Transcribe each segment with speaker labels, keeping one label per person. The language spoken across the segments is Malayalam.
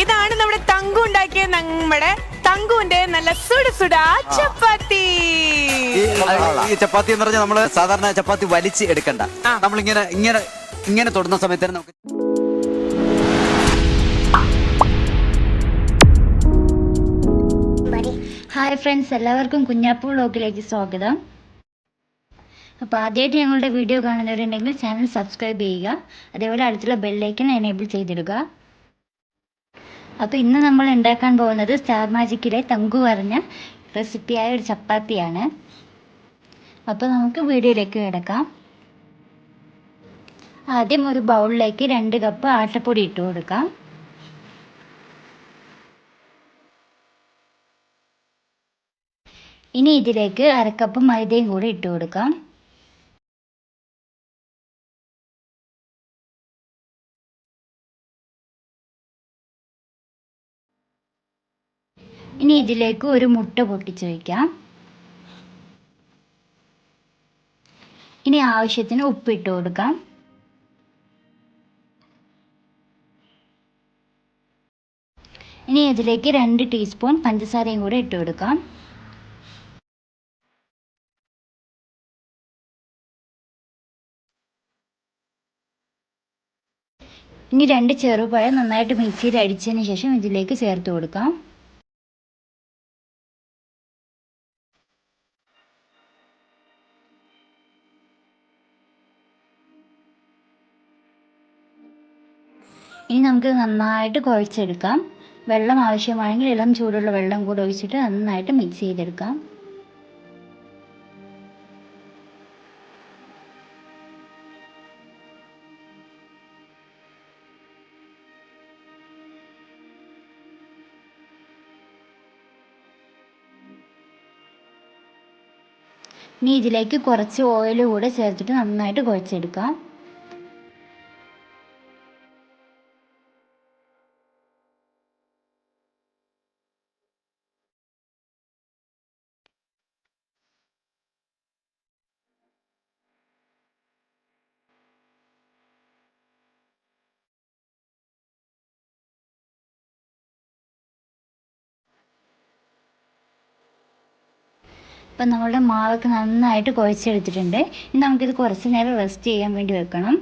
Speaker 1: ഇതാണ് നമ്മുടെ തങ്കു ഉണ്ടാക്കിയ നമ്മുടെ തങ്കുവിന്റെ നല്ല സുട സുട ചപ്പാത്തി.
Speaker 2: ഈ ചപ്പാത്തി എന്ന് പറഞ്ഞാൽ നമ്മള് സാധാരണ ചപ്പാത്തി വലിച്ച് എടുക്കണ്ട, നമ്മളിങ്ങനെ ഇങ്ങനെ ഇങ്ങനെ തൊടുന്ന സമയത്ത് തന്നെ നമുക്ക്
Speaker 3: ഹായ് ഫ്രണ്ട്സ്, എല്ലാവർക്കും കുഞ്ഞാപ്പൂ വ്ലോഗിലേക്ക് സ്വാഗതം. അപ്പോൾ ആദ്യമായിട്ട് ഞങ്ങളുടെ വീഡിയോ കാണുന്നവരുണ്ടെങ്കിൽ ചാനൽ സബ്സ്ക്രൈബ് ചെയ്യുക, അതേപോലെ അടുത്തുള്ള ബെല്ലൈക്കൺ എനേബിൾ ചെയ്തിടുക. അപ്പോൾ ഇന്ന് നമ്മൾ ഉണ്ടാക്കാൻ പോകുന്നത് സ്റ്റാർ മാജിക്കിലെ തങ്കു പറഞ്ഞ റെസിപ്പിയായ ഒരു ചപ്പാത്തിയാണ്. അപ്പോൾ നമുക്ക് വീഡിയോയിലേക്ക് കിടക്കാം. ആദ്യം ഒരു ബൗളിലേക്ക് 2 കപ്പ് ആട്ടപ്പൊടി ഇട്ട് കൊടുക്കാം. ഇനി ഇതിലേക്ക് 1/2 കപ്പ് മൈദയും കൂടി ഇട്ട് കൊടുക്കാം. ഇനി ഇതിലേക്ക് ഒരു മുട്ട പൊട്ടിച്ച് വയ്ക്കാം. ഇനി ആവശ്യത്തിന് ഉപ്പിട്ട് കൊടുക്കാം. ഇനി ഇതിലേക്ക് 2 ടീസ്പൂൺ പഞ്ചസാരയും കൂടി ഇട്ട് കൊടുക്കാം. ഇനി 2 ചെറുപഴം നന്നായിട്ട് മിക്സിയിൽ അടിച്ചതിന് ശേഷം ഇതിലേക്ക് ചേർത്ത് കൊടുക്കാം. ഇനി നമുക്ക് നന്നായിട്ട് കുഴച്ചെടുക്കാം. വെള്ളം ആവശ്യമാണെങ്കിൽ ഇളം ചൂടുള്ള വെള്ളം കൂടെ ഒഴിച്ചിട്ട് നന്നായിട്ട് മിക്സ് ചെയ്തെടുക്കാം. ഇനി ഇതിലേക്ക് കുറച്ച് ഓയിൽ കൂടെ ചേർത്തിട്ട് നന്നായിട്ട് കുഴച്ചെടുക്കാം. ഇപ്പം നമ്മളുടെ മാവൊക്കെ നന്നായിട്ട് കുഴച്ചെടുത്തിട്ടുണ്ട്. ഇനി നമുക്കിത് കുറച്ച് നേരം റെസ്റ്റ് ചെയ്യാൻ വേണ്ടി വെക്കണം.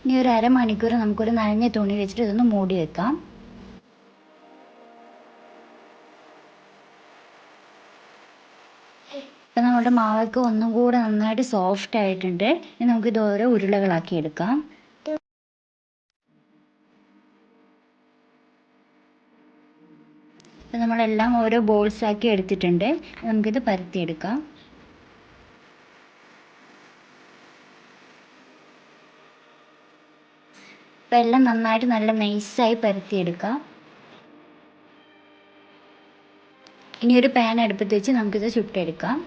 Speaker 3: ഇനി ഒരു അരമണിക്കൂർ നമുക്കൊരു നനഞ്ഞ തുണി വെച്ചിട്ട് ഇതൊന്ന് മൂടി വെക്കാം. ഇപ്പം നമ്മുടെ മാവൊക്കെ ഒന്നും കൂടെ നന്നായിട്ട് സോഫ്റ്റ് ആയിട്ടുണ്ട്. ഇനി നമുക്കിത് ഓരോ ഉരുളകളാക്കി എടുക്കാം. ഇപ്പം നമ്മളെല്ലാം ഓരോ ബോൾസ് ആക്കി എടുത്തിട്ടുണ്ട്. നമുക്കിത് പരത്തിയെടുക്കാം. ഇപ്പം എല്ലാം നന്നായിട്ട് നല്ല നൈസായി പരത്തിയെടുക്കാം. ഇനി ഒരു പാൻ അടുപ്പത്ത് വെച്ച് നമുക്കിത് ചുട്ടെടുക്കാം.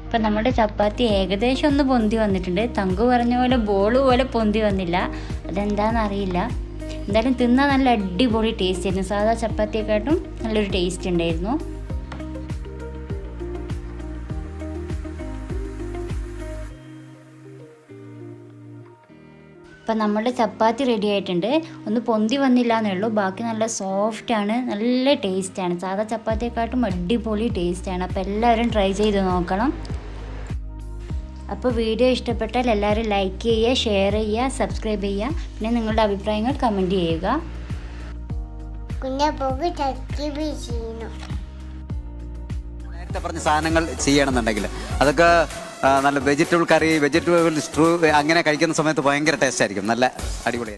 Speaker 3: അപ്പം നമ്മുടെ ചപ്പാത്തി ഏകദേശം ഒന്ന് പൊന്തി വന്നിട്ടുണ്ട്. തങ്കു പറഞ്ഞ പോലെ ബോൾ പോലെ പൊന്തി വന്നില്ല, അതെന്താണെന്ന് അറിയില്ല. എന്തായാലും തിന്നാൻ നല്ല അടിപൊളി ടേസ്റ്റ് ആയിരുന്നു. സാധാ ചപ്പാത്തിയെക്കാട്ടും നല്ലൊരു ടേസ്റ്റ് ഉണ്ടായിരുന്നു. അപ്പം നമ്മുടെ ചപ്പാത്തി റെഡി ആയിട്ടുണ്ട്. ഒന്ന് പൊന്തി വന്നില്ല എന്നേ ഉള്ളൂ, ബാക്കി നല്ല സോഫ്റ്റാണ്, നല്ല ടേസ്റ്റാണ്. സാധാ ചപ്പാത്തിയെക്കാട്ടും അടിപൊളി ടേസ്റ്റാണ്. അപ്പോൾ എല്ലാവരും ട്രൈ ചെയ്ത് നോക്കണം. അപ്പോൾ വീഡിയോ ഇഷ്ടപ്പെട്ടാൽ എല്ലാവരും ലൈക്ക് ചെയ്യുക, ഷെയർ ചെയ്യുക, സബ്സ്ക്രൈബ് ചെയ്യുക. പിന്നെ നിങ്ങളുടെ അഭിപ്രായങ്ങൾ കമൻറ്റ് ചെയ്യുക.
Speaker 2: നേരത്തെ പറഞ്ഞ സാധനങ്ങൾ ചെയ്യണമെന്നുണ്ടെങ്കിൽ അതൊക്കെ നല്ല വെജിറ്റബിൾ കറി, വെജിറ്റബിൾ സ്റ്റൂ അങ്ങനെ കഴിക്കുന്ന സമയത്ത് ഭയങ്കര ടേസ്റ്റ് ആയിരിക്കും, നല്ല അടിപൊളിയായിരിക്കും.